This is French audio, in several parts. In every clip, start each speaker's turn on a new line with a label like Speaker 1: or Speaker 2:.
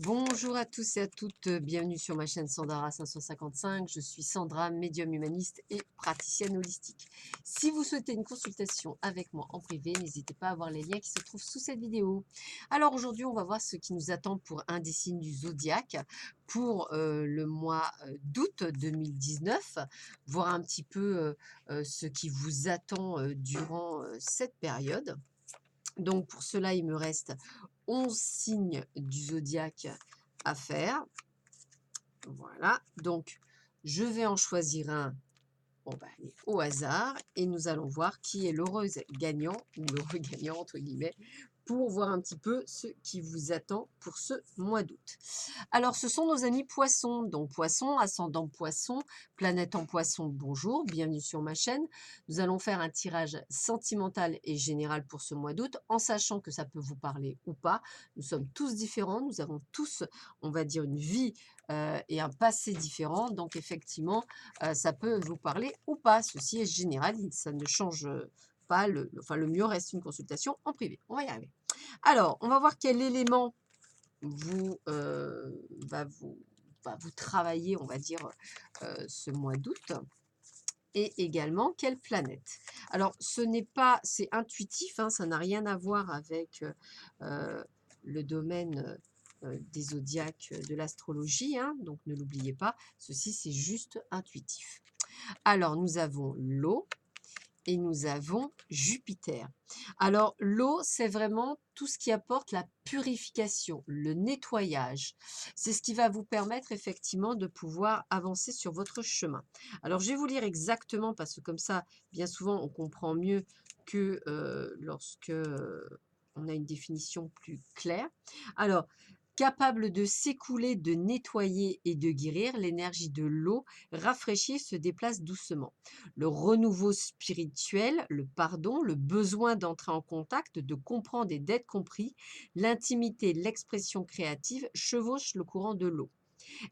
Speaker 1: Bonjour à tous et à toutes, bienvenue sur ma chaîne Sandara 555. Je suis Sandra, médium humaniste et praticienne holistique. Si vous souhaitez une consultation avec moi en privé, n'hésitez pas à voir les liens qui se trouvent sous cette vidéo. Alors aujourd'hui, on va voir ce qui nous attend pour un des signes du zodiaque pour le mois d'août 2019, voir un petit peu ce qui vous attend durant cette période. Donc pour cela, il me reste 11 signes du zodiaque à faire. Voilà, donc je vais en choisir un, on va aller au hasard et nous allons voir qui est l'heureuse gagnant ou l'heureux gagnant entre guillemets pour voir un petit peu ce qui vous attend pour ce mois d'août. Alors, ce sont nos amis poissons. Donc, poisson, ascendant poisson, planète en poisson, bonjour, bienvenue sur ma chaîne. Nous allons faire un tirage sentimental et général pour ce mois d'août, en sachant que ça peut vous parler ou pas. Nous sommes tous différents, nous avons tous, on va dire, une vie et un passé différent. Donc, effectivement, ça peut vous parler ou pas. Ceci est général, ça ne change pas. Le mieux reste une consultation en privé. On va y arriver. Alors, on va voir quel élément vous, va vous va vous travailler, on va dire, ce mois d'août et également quelle planète. Alors ce n'est pas c'est intuitif, hein, ça n'a rien à voir avec, le domaine, des zodiaques, de l'astrologie, hein, donc ne l'oubliez pas, ceci c'est juste intuitif. Alors nous avons l'eau et nous avons Jupiter. Alors, l'eau, c'est vraiment tout ce qui apporte la purification, le nettoyage. C'est ce qui va vous permettre effectivement de pouvoir avancer sur votre chemin. Alors, je vais vous lire exactement parce que comme ça, bien souvent, on comprend mieux que lorsque on a une définition plus claire. Alors, capable de s'écouler, de nettoyer et de guérir, l'énergie de l'eau rafraîchit et se déplace doucement. Le renouveau spirituel, le pardon, le besoin d'entrer en contact, de comprendre et d'être compris, l'intimité, l'expression créative chevauchent le courant de l'eau.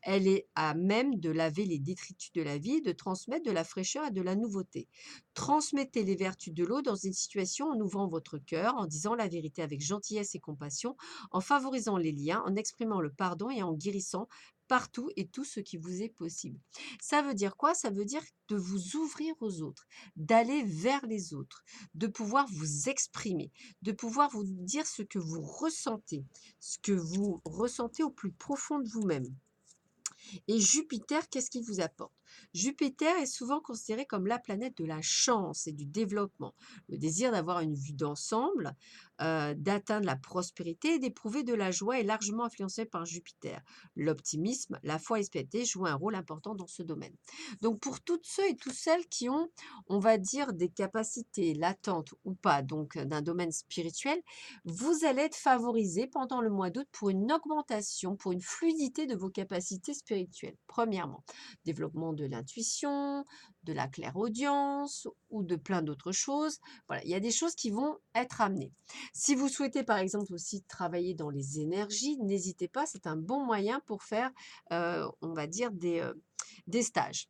Speaker 1: Elle est à même de laver les détritus de la vie, de transmettre de la fraîcheur et de la nouveauté. Transmettez les vertus de l'eau dans une situation en ouvrant votre cœur, en disant la vérité avec gentillesse et compassion, en favorisant les liens, en exprimant le pardon et en guérissant partout et tout ce qui vous est possible. Ça veut dire quoi? Ça veut dire de vous ouvrir aux autres, d'aller vers les autres, de pouvoir vous exprimer, de pouvoir vous dire ce que vous ressentez au plus profond de vous-même. Et Jupiter, qu'est-ce qu'il vous apporte? Jupiter est souvent considéré comme la planète de la chance et du développement, le désir d'avoir une vue d'ensemble, d'atteindre la prospérité et d'éprouver de la joie est largement influencé par Jupiter. L'optimisme, la foi et l'espérité jouent un rôle important dans ce domaine. Donc pour toutes ceux et toutes celles qui ont, on va dire, des capacités latentes ou pas, donc d'un domaine spirituel, vous allez être favorisé pendant le mois d'août pour une augmentation, pour une fluidité de vos capacités spirituelles. Premièrement, développement de l'intuition, de la clairaudience ou de plein d'autres choses. Voilà, il y a des choses qui vont être amenées. Si vous souhaitez par exemple aussi travailler dans les énergies, n'hésitez pas, c'est un bon moyen pour faire, on va dire, des stages.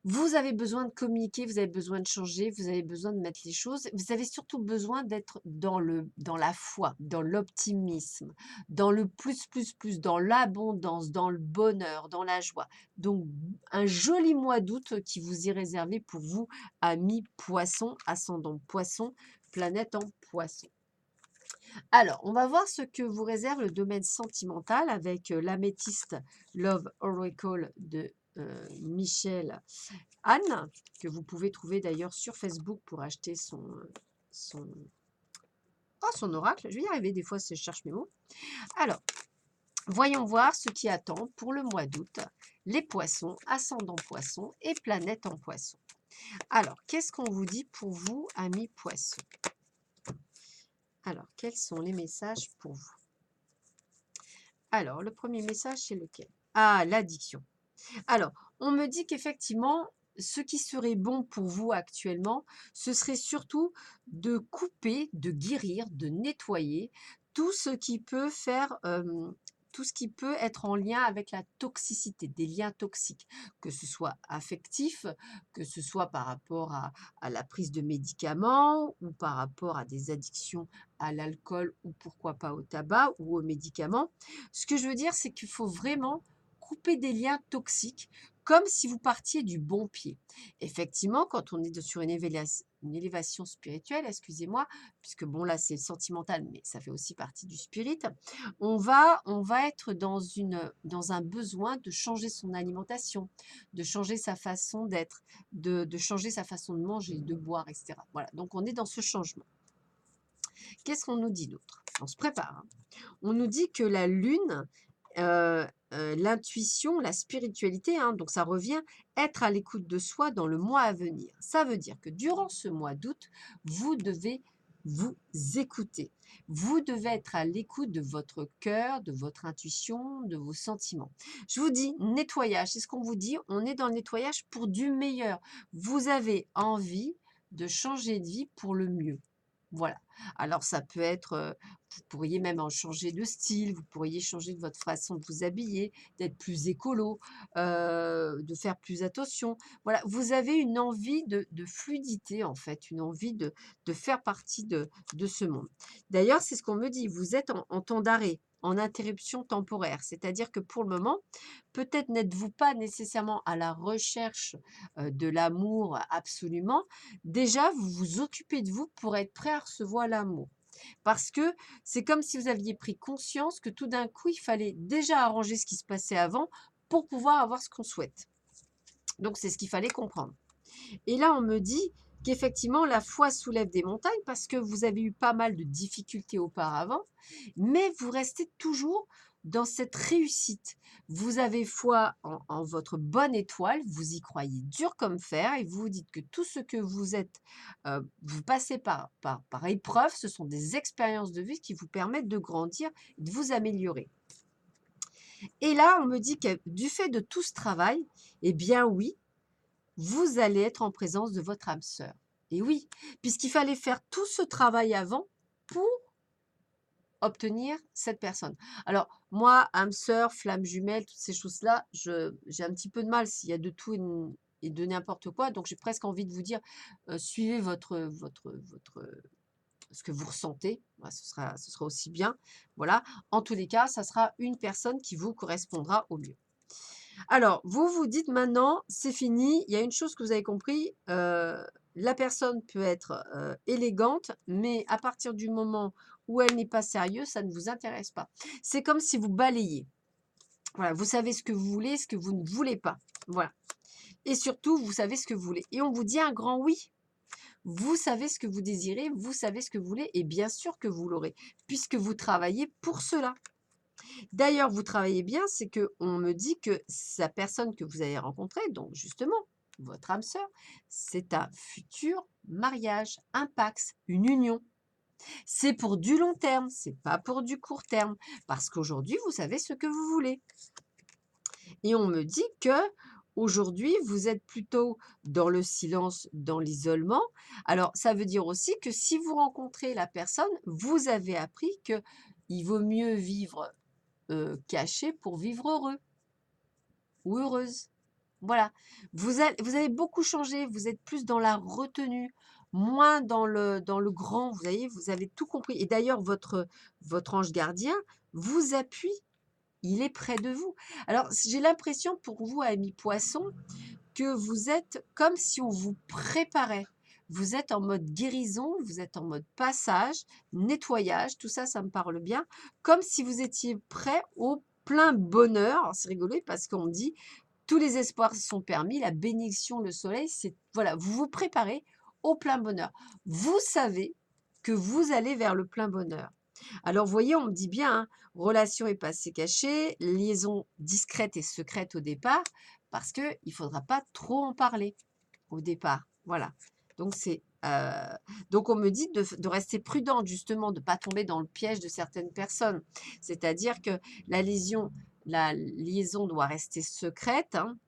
Speaker 1: Vous avez besoin de communiquer, vous avez besoin de changer, vous avez besoin de mettre les choses. Vous avez surtout besoin d'être dans la foi, dans l'optimisme, dans le plus, plus, plus, dans l'abondance, dans le bonheur, dans la joie. Donc, un joli mois d'août qui vous est réservé pour vous, amis poissons, ascendant poisson, planète en poisson. Alors, on va voir ce que vous réserve le domaine sentimental avec l'améthyste Love Oracle de Michel Anne, que vous pouvez trouver d'ailleurs sur Facebook pour acheter son, son oracle. Je vais y arriver, des fois je cherche mes mots. Alors, voyons voir ce qui attend pour le mois d'août les poissons, ascendant poisson et planète en poisson. Alors, qu'est-ce qu'on vous dit pour vous, amis poissons? Alors, quels sont les messages pour vous? Alors, le premier message, c'est lequel? Ah, l'addiction. Alors, on me dit qu'effectivement, ce qui serait bon pour vous actuellement, ce serait surtout de couper, de guérir, de nettoyer tout ce qui peut faire tout ce qui peut être en lien avec la toxicité, des liens toxiques, que ce soit affectif, que ce soit par rapport à la prise de médicaments ou par rapport à des addictions à l'alcool ou pourquoi pas au tabac ou aux médicaments. Ce que je veux dire, c'est qu'il faut vraiment couper des liens toxiques comme si vous partiez du bon pied. Effectivement, quand on est sur une élévation spirituelle, excusez-moi, puisque bon là c'est sentimental, mais ça fait aussi partie du spirit, on va être dans un besoin de changer son alimentation, de changer sa façon d'être, de changer sa façon de manger, de boire, etc. Voilà, donc on est dans ce changement. Qu'est-ce qu'on nous dit d'autre? On se prépare, hein. On nous dit que la lune, l'intuition, la spiritualité, hein, donc ça revient être à l'écoute de soi dans le mois à venir. Ça veut dire que durant ce mois d'août, vous devez vous écouter. Vous devez être à l'écoute de votre cœur, de votre intuition, de vos sentiments. Je vous dis nettoyage, c'est ce qu'on vous dit, on est dans le nettoyage pour du meilleur. Vous avez envie de changer de vie pour le mieux. Voilà. Alors ça peut être, vous pourriez même en changer de style, vous pourriez changer de votre façon de vous habiller, d'être plus écolo, de faire plus attention. Voilà, vous avez une envie de fluidité en fait, une envie de faire partie de ce monde. D'ailleurs, c'est ce qu'on me dit, vous êtes en temps d'arrêt, en interruption temporaire. C'est-à-dire que pour le moment, peut-être n'êtes-vous pas nécessairement à la recherche, de l'amour absolument. Déjà, vous vous occupez de vous pour être prêt à recevoir l'amour. Parce que c'est comme si vous aviez pris conscience que tout d'un coup, il fallait déjà arranger ce qui se passait avant pour pouvoir avoir ce qu'on souhaite. Donc, c'est ce qu'il fallait comprendre. Et là, on me dit qu'effectivement, la foi soulève des montagnes parce que vous avez eu pas mal de difficultés auparavant, mais vous restez toujours dans cette réussite. Vous avez foi en votre bonne étoile, vous y croyez dur comme fer et vous vous dites que tout ce que vous êtes, vous passez par épreuve, ce sont des expériences de vie qui vous permettent de grandir, de vous améliorer. Et là, on me dit que du fait de tout ce travail, eh bien oui, vous allez être en présence de votre âme sœur. Et oui, puisqu'il fallait faire tout ce travail avant pour obtenir cette personne. Alors, moi, âme sœur, flamme jumelle, toutes ces choses-là, j'ai un petit peu de mal s'il y a de tout et de n'importe quoi. Donc, j'ai presque envie de vous dire, suivez ce que vous ressentez. Voilà, ce sera aussi bien. Voilà. En tous les cas, ça sera une personne qui vous correspondra au mieux. Alors, vous vous dites maintenant, c'est fini. Il y a une chose que vous avez compris, la personne peut être élégante, mais à partir du moment où elle n'est pas sérieuse, ça ne vous intéresse pas. C'est comme si vous balayez. Voilà, vous savez ce que vous voulez, ce que vous ne voulez pas. Voilà. Et surtout, vous savez ce que vous voulez. Et on vous dit un grand oui. Vous savez ce que vous désirez, vous savez ce que vous voulez, et bien sûr que vous l'aurez, puisque vous travaillez pour cela. D'ailleurs, vous travaillez bien, c'est qu'on me dit que sa personne que vous avez rencontrée, donc justement, votre âme sœur, c'est un futur mariage, un pax, une union. C'est pour du long terme, c'est pas pour du court terme, parce qu'aujourd'hui, vous savez ce que vous voulez. Et on me dit que aujourd'hui, vous êtes plutôt dans le silence, dans l'isolement. Alors, ça veut dire aussi que si vous rencontrez la personne, vous avez appris que il vaut mieux vivre caché pour vivre heureux ou heureuse. Voilà. Vous avez beaucoup changé, vous êtes plus dans la retenue, moins dans le grand, vous voyez, vous avez tout compris. Et d'ailleurs, votre ange gardien vous appuie, il est près de vous. Alors, j'ai l'impression pour vous, amis poissons, que vous êtes comme si on vous préparait. Vous êtes en mode guérison, vous êtes en mode passage, nettoyage, tout ça, ça me parle bien, comme si vous étiez prêt au plein bonheur. Alors, c'est rigolo parce qu'on me dit tous les espoirs sont permis, la bénédiction, le soleil, c'est voilà, vous vous préparez au plein bonheur. Vous savez que vous allez vers le plein bonheur. Alors, vous voyez, on me dit bien, hein, relation et passé caché, liaison discrète et secrète au départ, parce qu'il ne faudra pas trop en parler au départ. Voilà. Donc, donc on me dit de rester prudente, justement, de ne pas tomber dans le piège de certaines personnes. C'est-à-dire que la liaison doit rester secrète, hein,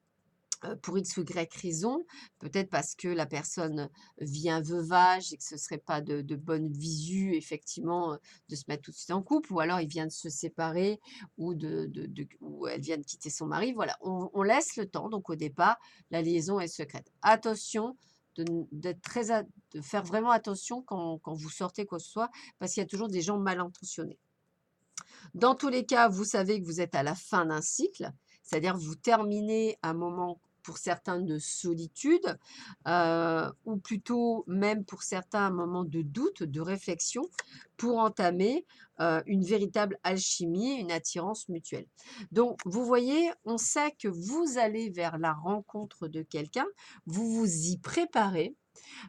Speaker 1: pour X ou Y raison, peut-être parce que la personne vit un veuvage et que ce serait pas de bonne visu effectivement, de se mettre tout de suite en couple ou alors il vient de se séparer ou ou elle vient de quitter son mari. Voilà, on laisse le temps, donc au départ, la liaison est secrète. Attention d'être de faire vraiment attention quand vous sortez quoi que ce soit, parce qu'il y a toujours des gens mal intentionnés. Dans tous les cas, vous savez que vous êtes à la fin d'un cycle, c'est-à-dire vous terminez un moment pour certains de solitude, ou plutôt même pour certains un moment de doute, de réflexion, pour entamer une véritable alchimie, une attirance mutuelle. Donc, vous voyez, on sait que vous allez vers la rencontre de quelqu'un, vous vous y préparez,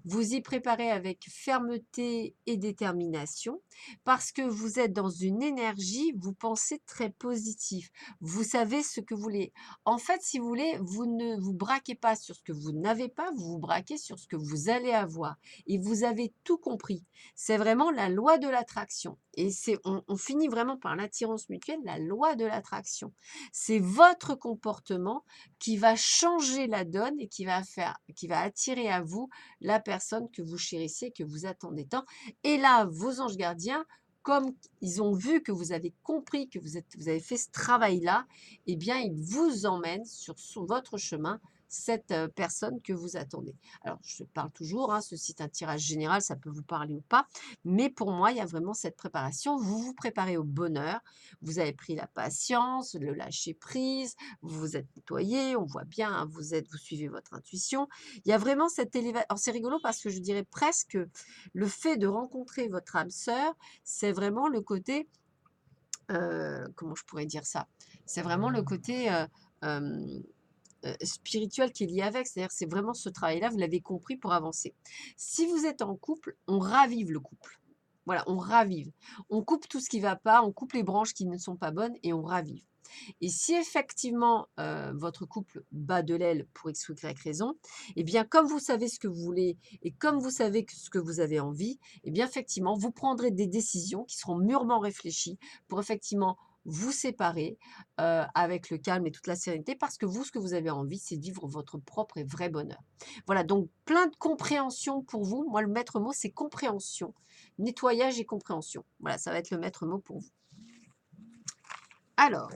Speaker 1: vous y préparez avec fermeté et détermination parce que vous êtes dans une énergie, vous pensez très positif. Vous savez ce que vous voulez. En fait, si vous voulez, vous ne vous braquez pas sur ce que vous n'avez pas, vous vous braquez sur ce que vous allez avoir. Et vous avez tout compris. C'est vraiment la loi de l'attraction. Et on finit vraiment par l'attirance mutuelle, la loi de l'attraction. C'est votre comportement qui va changer la donne et qui va attirer à vous la personne que vous chérissez, que vous attendez tant. Et là, vos anges gardiens, comme ils ont vu que vous avez compris que vous avez fait ce travail-là, eh bien, ils vous emmènent sur votre chemin cette personne que vous attendez. Alors, je parle toujours, hein, ceci est un tirage général, ça peut vous parler ou pas, mais pour moi, il y a vraiment cette préparation. Vous vous préparez au bonheur, vous avez pris la patience, le lâcher prise, vous vous êtes nettoyé, on voit bien, hein, vous suivez votre intuition. Il y a vraiment cette élévation. Alors, c'est rigolo parce que je dirais presque le fait de rencontrer votre âme sœur, c'est vraiment le côté, comment je pourrais dire ça? C'est vraiment le côté spirituel qui est lié avec. C'est-à-dire, c'est vraiment ce travail-là, vous l'avez compris pour avancer. Si vous êtes en couple, on ravive le couple. Voilà, on ravive. On coupe tout ce qui ne va pas, on coupe les branches qui ne sont pas bonnes et on ravive. Et si effectivement votre couple bat de l'aile pour X ou Y raison, eh bien comme vous savez ce que vous voulez et comme vous savez ce que vous avez envie, eh bien effectivement vous prendrez des décisions qui seront mûrement réfléchies pour effectivement vous séparer avec le calme et toute la sérénité parce que vous, ce que vous avez envie, c'est de vivre votre propre et vrai bonheur. Voilà, donc plein de compréhension pour vous. Moi, le maître mot, c'est compréhension. Nettoyage et compréhension. Voilà, ça va être le maître mot pour vous. Alors,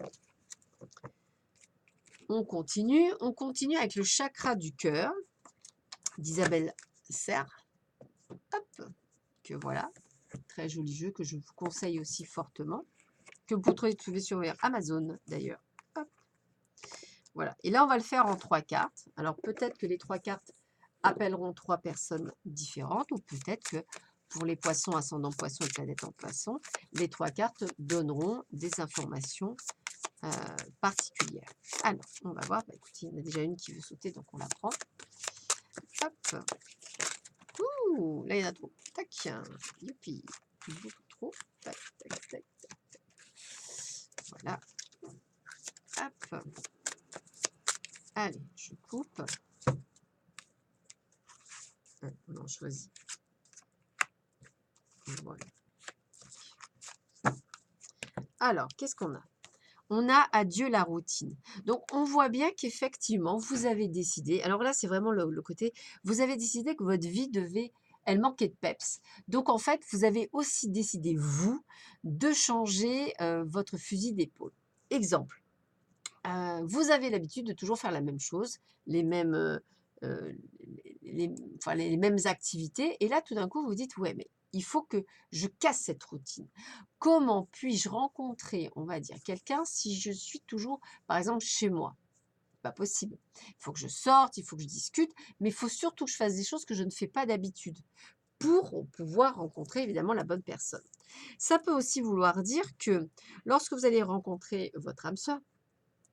Speaker 1: on continue avec le chakra du cœur d'Isabelle Serre. Hop, que voilà, très joli jeu que je vous conseille aussi fortement, que vous trouvez sur Amazon d'ailleurs. Hop, voilà, et là on va le faire en 3 cartes. Alors peut-être que les 3 cartes appelleront 3 personnes différentes, ou peut-être que pour les poissons, ascendant poisson et planète en poisson, les 3 cartes donneront des informations particulière. Alors, on va voir. Bah, écoutez, il y en a déjà une qui veut sauter, donc on la prend. Hop. Ouh, là, il y en a trop. Tac. Youpi. Beaucoup trop. Tac, tac, tac, tac. Voilà. Hop. Allez, je coupe. On en choisit. Voilà. Alors, qu'est-ce qu'on a? On a adieu la routine. Donc, on voit bien qu'effectivement, vous avez décidé, alors là, c'est vraiment le côté, vous avez décidé que votre vie elle manquait de peps. Donc, en fait, vous avez aussi décidé, vous, de changer votre fusil d'épaule. Exemple, vous avez l'habitude de toujours faire la même chose, les mêmes, euh, enfin, les mêmes activités, et là, tout d'un coup, vous dites, ouais, mais il faut que je casse cette routine. Comment puis-je rencontrer, on va dire, quelqu'un si je suis toujours, par exemple, chez moi? Pas possible. Il faut que je sorte, il faut que je discute, mais il faut surtout que je fasse des choses que je ne fais pas d'habitude pour pouvoir rencontrer évidemment la bonne personne. Ça peut aussi vouloir dire que lorsque vous allez rencontrer votre âme sœur,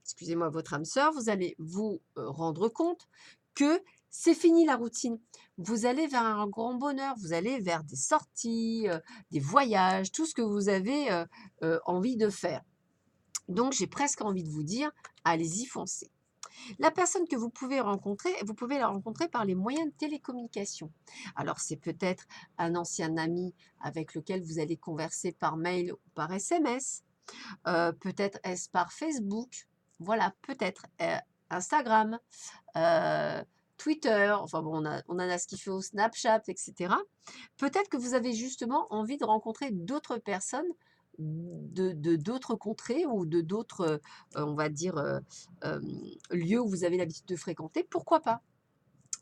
Speaker 1: excusez-moi, votre âme sœur, vous allez vous rendre compte que c'est fini la routine. Vous allez vers un grand bonheur, vous allez vers des sorties, des voyages, tout ce que vous avez envie de faire. Donc, j'ai presque envie de vous dire, allez-y, foncez. La personne que vous pouvez rencontrer, vous pouvez la rencontrer par les moyens de télécommunication. Alors, c'est peut-être un ancien ami avec lequel vous allez converser par mail ou par SMS. Peut-être est-ce par Facebook. Voilà, peut-être Instagram, Twitter, enfin bon, on en a ce qu'il faut au Snapchat, etc. Peut-être que vous avez justement envie de rencontrer d'autres personnes de d'autres contrées ou de d'autres, on va dire, lieux où vous avez l'habitude de fréquenter. Pourquoi pas?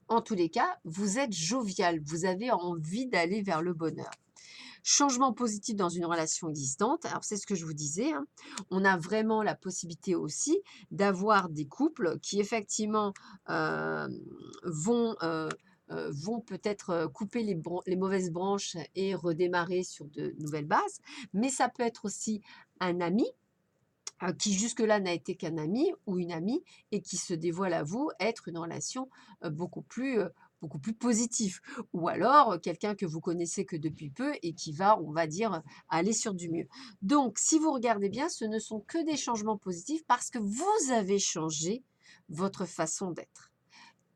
Speaker 1: En tous les cas, vous êtes jovial, vous avez envie d'aller vers le bonheur. Changement positif dans une relation existante. Alors, c'est ce que je vous disais, hein. On a vraiment la possibilité aussi d'avoir des couples qui, effectivement, euh, vont peut-être couper les mauvaises branches et redémarrer sur de nouvelles bases. Mais ça peut être aussi un ami qui jusque-là n'a été qu'un ami ou une amie et qui se dévoile à vous être une relation beaucoup plus positive. Ou alors quelqu'un que vous connaissez que depuis peu et qui va, on va dire, aller sur du mieux. Donc, si vous regardez bien, ce ne sont que des changements positifs parce que vous avez changé votre façon d'être.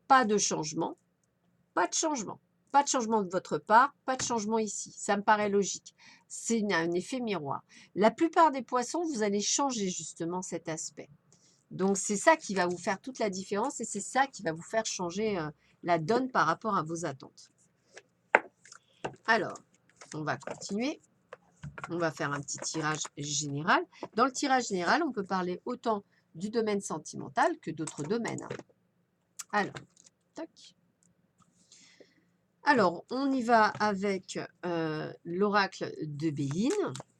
Speaker 1: Pas de changement, pas de changement. Pas de changement de votre part, pas de changement ici. Ça me paraît logique. C'est un effet miroir. La plupart des poissons, vous allez changer justement cet aspect. Donc, c'est ça qui va vous faire toute la différence et c'est ça qui va vous faire changer la donne par rapport à vos attentes. Alors, on va continuer. On va faire un petit tirage général. Dans le tirage général, on peut parler autant du domaine sentimental que d'autres domaines. Alors, tac. Alors, on y va avec l'oracle de Béline.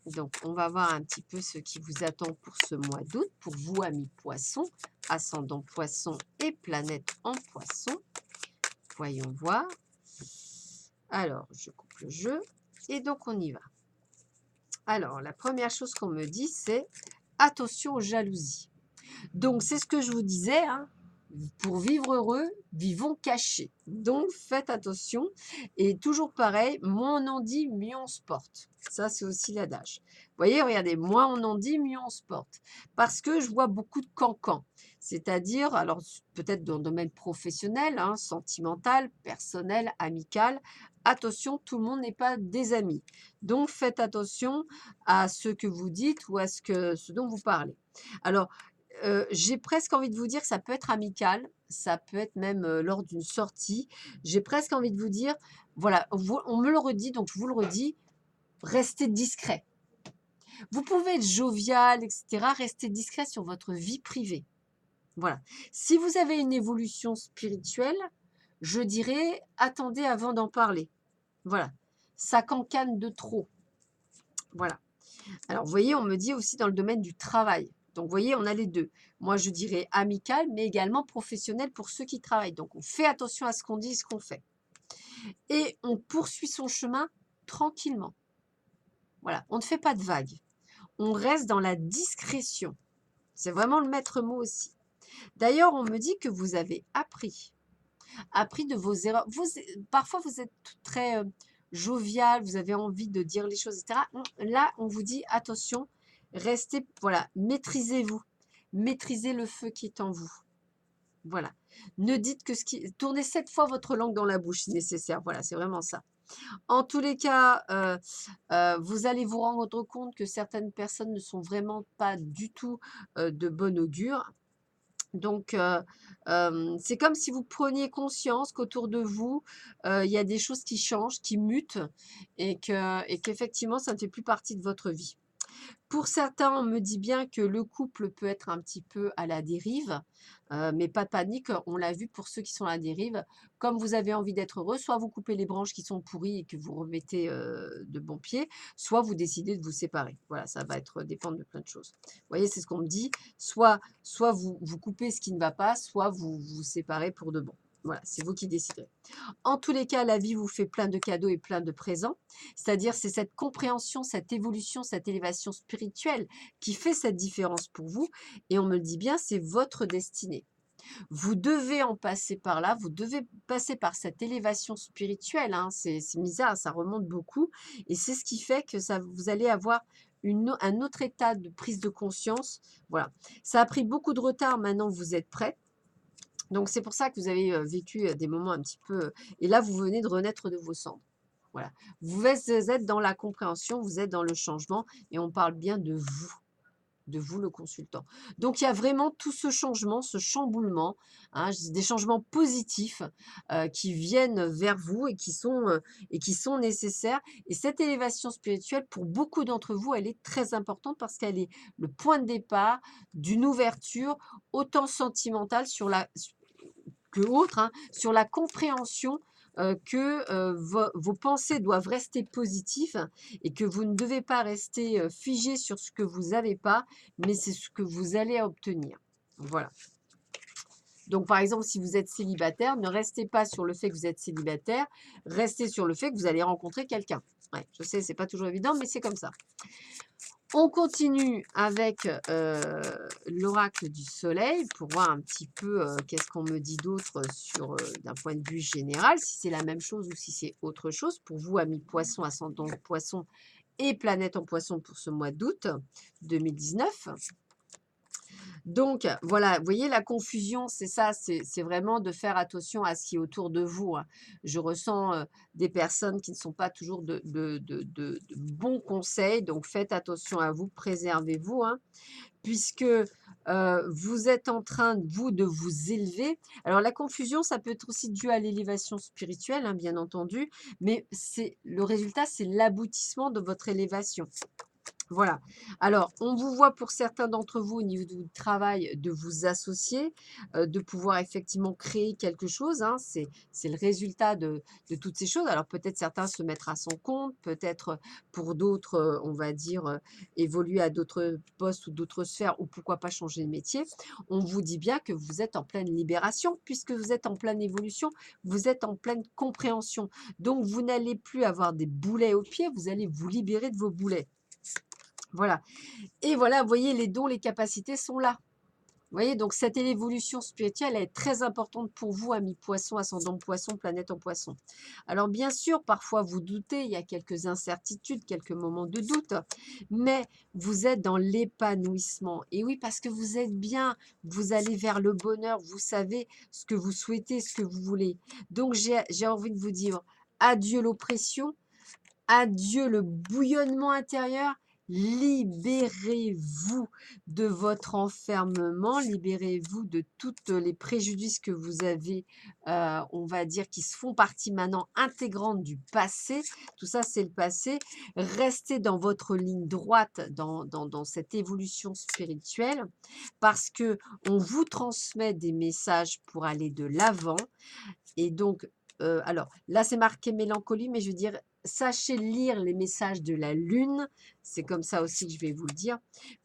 Speaker 1: Donc, on va voir un petit peu ce qui vous attend pour ce mois d'août, pour vous, amis poissons, ascendant poisson et planète en poisson. Voyons voir. Alors, je coupe le jeu et donc on y va. Alors, la première chose qu'on me dit, c'est attention aux jalousies. Donc, c'est ce que je vous disais, hein. Pour vivre heureux, vivons cachés. Donc, faites attention. Et toujours pareil, moins on en dit, mieux on se porte. Ça, c'est aussi l'adage. Vous voyez, regardez, moins on en dit, mieux on se porte. Parce que je vois beaucoup de cancans. C'est-à-dire, alors peut-être dans le domaine professionnel, hein, sentimental, personnel, amical. Attention, tout le monde n'est pas des amis. Donc, faites attention à ce que vous dites ou à ce dont vous parlez. Alors, j'ai presque envie de vous dire que ça peut être amical, ça peut être même lors d'une sortie. J'ai presque envie de vous dire, voilà, on me le redit, donc je vous le redis, restez discret. Vous pouvez être jovial, etc. Restez discret sur votre vie privée. Voilà. Si vous avez une évolution spirituelle, je dirais, attendez avant d'en parler. Voilà. Ça cancane de trop. Voilà. Alors, vous voyez, on me dit aussi dans le domaine du travail. Donc, vous voyez, on a les deux. Moi, je dirais amical, mais également professionnel pour ceux qui travaillent. Donc, on fait attention à ce qu'on dit et ce qu'on fait. Et on poursuit son chemin tranquillement. Voilà, on ne fait pas de vagues. On reste dans la discrétion. C'est vraiment le maître mot aussi. D'ailleurs, on me dit que vous avez appris de vos erreurs. Parfois, vous êtes très jovial, vous avez envie de dire les choses, etc. Là, on vous dit, attention, restez, voilà, maîtrisez-vous. Maîtrisez le feu qui est en vous. Voilà. Ne dites que tournez 7 fois votre langue dans la bouche si nécessaire. Voilà, c'est vraiment ça. En tous les cas, vous allez vous rendre compte que certaines personnes ne sont vraiment pas du tout de bon augure. Donc, c'est comme si vous preniez conscience qu'autour de vous, il y a des choses qui changent, qui mutent et qu'effectivement, ça ne fait plus partie de votre vie. Pour certains, on me dit bien que le couple peut être un petit peu à la dérive, mais pas de panique, on l'a vu pour ceux qui sont à la dérive. Comme vous avez envie d'être heureux, soit vous coupez les branches qui sont pourries et que vous remettez de bon pied, soit vous décidez de vous séparer. Voilà, ça va dépendre de plein de choses. Vous voyez, c'est ce qu'on me dit. Soit vous coupez ce qui ne va pas, soit vous vous séparez pour de bon. Voilà, c'est vous qui déciderez. En tous les cas, la vie vous fait plein de cadeaux et plein de présents. C'est-à-dire, c'est cette compréhension, cette évolution, cette élévation spirituelle qui fait cette différence pour vous. Et on me le dit bien, c'est votre destinée. Vous devez en passer par là, vous devez passer par cette élévation spirituelle. Hein. C'est bizarre, ça remonte beaucoup. Et c'est ce qui fait que vous allez avoir un autre état de prise de conscience. Voilà. Ça a pris beaucoup de retard, maintenant vous êtes prêts. Donc, c'est pour ça que vous avez vécu des moments un petit peu... Et là, vous venez de renaître de vos cendres. Voilà. Vous êtes dans la compréhension, vous êtes dans le changement et on parle bien de vous. de vous le consultant. Donc il y a vraiment tout ce changement, ce chamboulement, hein, des changements positifs qui viennent vers vous et qui sont nécessaires. Et cette élévation spirituelle, pour beaucoup d'entre vous, elle est très importante parce qu'elle est le point de départ d'une ouverture autant sentimentale que autre, hein, sur la compréhension que vos pensées doivent rester positives et que vous ne devez pas rester figé sur ce que vous n'avez pas, mais c'est ce que vous allez obtenir. Voilà. Donc, par exemple, si vous êtes célibataire, ne restez pas sur le fait que vous êtes célibataire, restez sur le fait que vous allez rencontrer quelqu'un. Ouais, je sais, c'est pas toujours évident, mais c'est comme ça. On continue avec l'oracle du soleil pour voir un petit peu qu'est-ce qu'on me dit d'autre sur d'un point de vue général, si c'est la même chose ou si c'est autre chose. Pour vous, amis poissons, ascendant poisson et planète en poisson pour ce mois d'août 2019. Donc, voilà, vous voyez, la confusion, c'est ça, c'est vraiment de faire attention à ce qui est autour de vous, hein. Je ressens des personnes qui ne sont pas toujours de bons conseils, donc faites attention à vous, préservez-vous, hein, puisque vous êtes en train, vous, de vous élever. Alors, la confusion, ça peut être aussi dû à l'élévation spirituelle, hein, bien entendu, mais le résultat, c'est l'aboutissement de votre élévation. Voilà. Alors, on vous voit pour certains d'entre vous au niveau du travail de vous associer, de pouvoir effectivement créer quelque chose, hein. C'est le résultat de toutes ces choses. Alors, peut-être certains se mettre à son compte, peut-être pour d'autres, on va dire, évoluer à d'autres postes ou d'autres sphères ou pourquoi pas changer de métier. On vous dit bien que vous êtes en pleine libération puisque vous êtes en pleine évolution, vous êtes en pleine compréhension. Donc, vous n'allez plus avoir des boulets aux pieds, vous allez vous libérer de vos boulets. Voilà. Et voilà, vous voyez, les dons, les capacités sont là. Vous voyez, donc cette évolution spirituelle elle est très importante pour vous, amis poissons, ascendant poisson, planète en poisson. Alors bien sûr, parfois vous doutez, il y a quelques incertitudes, quelques moments de doute, mais vous êtes dans l'épanouissement. Et oui, parce que vous êtes bien, vous allez vers le bonheur, vous savez ce que vous souhaitez, ce que vous voulez. Donc j'ai envie de vous dire, adieu l'oppression, adieu le bouillonnement intérieur, libérez-vous de votre enfermement, libérez-vous de tous les préjudices que vous avez, on va dire, qui se font partie maintenant intégrante du passé. Tout ça, c'est le passé. Restez dans votre ligne droite, dans cette évolution spirituelle, parce que on vous transmet des messages pour aller de l'avant. Et donc, alors là, c'est marqué mélancolie, mais je veux dire, sachez lire les messages de la lune, c'est comme ça aussi que je vais vous le dire,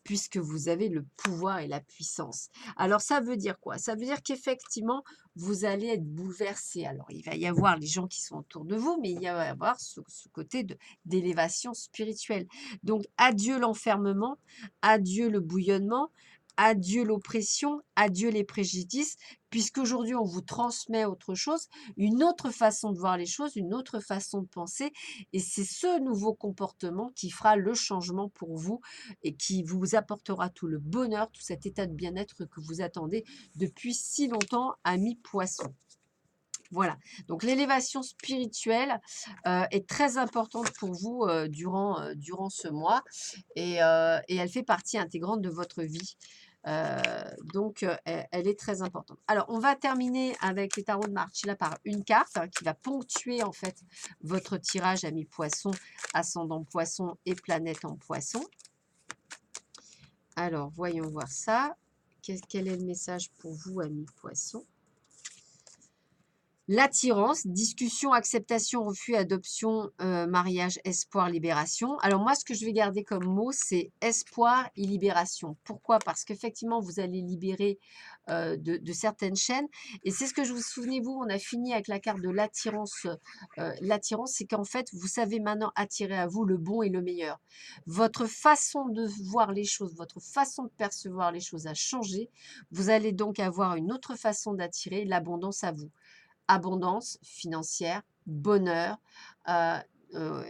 Speaker 1: puisque vous avez le pouvoir et la puissance. Alors ça veut dire quoi? Ça veut dire qu'effectivement, vous allez être bouleversé. Alors il va y avoir les gens qui sont autour de vous, mais il va y avoir ce côté d'élévation spirituelle. Donc adieu l'enfermement, adieu le bouillonnement, adieu l'oppression, adieu les préjudices, puisqu'aujourd'hui on vous transmet autre chose, une autre façon de voir les choses, une autre façon de penser, et c'est ce nouveau comportement qui fera le changement pour vous et qui vous apportera tout le bonheur, tout cet état de bien-être que vous attendez depuis si longtemps, amis poissons. Voilà, donc l'élévation spirituelle est très importante pour vous durant ce mois et elle fait partie intégrante de votre vie. Donc, elle est très importante. Alors, on va terminer avec les tarots de Marchila par une carte hein, qui va ponctuer en fait votre tirage amis poisson, ascendant poisson et planète en poisson. Alors, voyons voir ça. Quel est le message pour vous, amis poissons? L'attirance, discussion, acceptation, refus, adoption, mariage, espoir, libération. Alors moi, ce que je vais garder comme mot, c'est espoir et libération. Pourquoi? Parce qu'effectivement, vous allez libérer de certaines chaînes. Et c'est ce que je vous souvenez-vous, on a fini avec la carte de l'attirance. L'attirance, c'est qu'en fait, vous savez maintenant attirer à vous le bon et le meilleur. Votre façon de voir les choses, votre façon de percevoir les choses a changé. Vous allez donc avoir une autre façon d'attirer l'abondance à vous. Abondance financière, bonheur, euh, euh,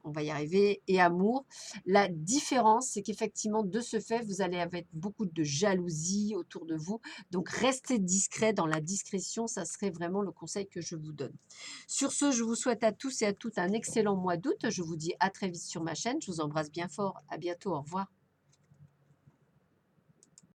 Speaker 1: on va y arriver, et amour. La différence, c'est qu'effectivement, de ce fait, vous allez avoir beaucoup de jalousie autour de vous. Donc, restez discret. Dans la discrétion, ça serait vraiment le conseil que je vous donne. Sur ce, je vous souhaite à tous et à toutes un excellent mois d'août. Je vous dis à très vite sur ma chaîne. Je vous embrasse bien fort. À bientôt. Au revoir.